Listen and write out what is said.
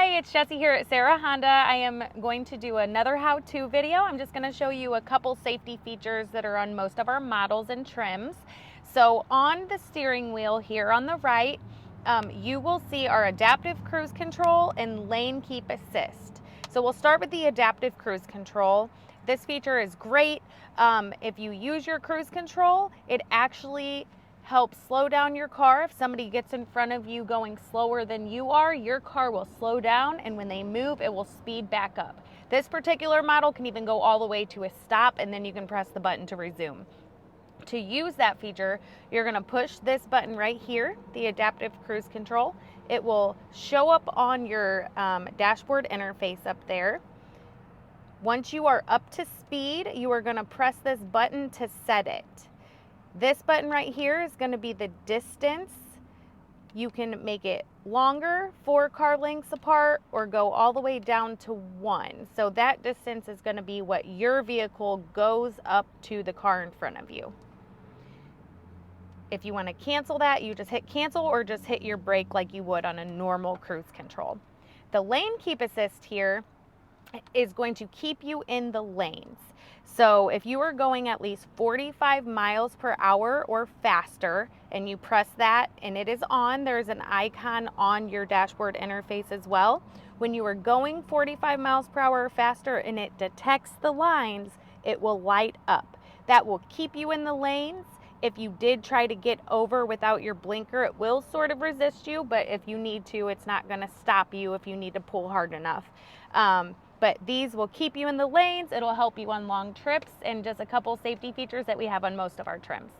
Hi, it's Jessie here at Sarah Honda. I am going to do another how-to video. I'm just going to show you a couple safety features that are on most of our models and trims. So on the steering wheel here on the right, you will see our adaptive cruise control and lane keep assist. So we'll start with the adaptive cruise control. This feature is great. If you use your cruise control, it actually help slow down your car. If somebody gets in front of you going slower than you are, your car will slow down, and when they move, it will speed back up. This particular model can even go all the way to a stop, and then you can press the button to resume. To use that feature, you're going to push this button right here, the adaptive cruise control. It will show up on your dashboard interface up there. Once you are up to speed, you are going to press this button to set it. This button right here is going to be the distance. You can make it longer, 4 car lengths apart, or go all the way down to 1. So that distance is going to be what your vehicle goes up to the car in front of you. If you want to cancel that, you just hit cancel or just hit your brake like you would on a normal cruise control. The lane keep assist here is going to keep you in the lanes. So if you are going at least 45 miles per hour or faster and you press that and it is on, there's an icon on your dashboard interface as well. When you are going 45 miles per hour or faster and it detects the lines, it will light up. That will keep you in the lanes. If you did try to get over without your blinker, it will sort of resist you, but if you need to, it's not going to stop you if you need to pull hard enough. But these will keep you in the lanes. It'll help you on long trips, and just a couple safety features that we have on most of our trims.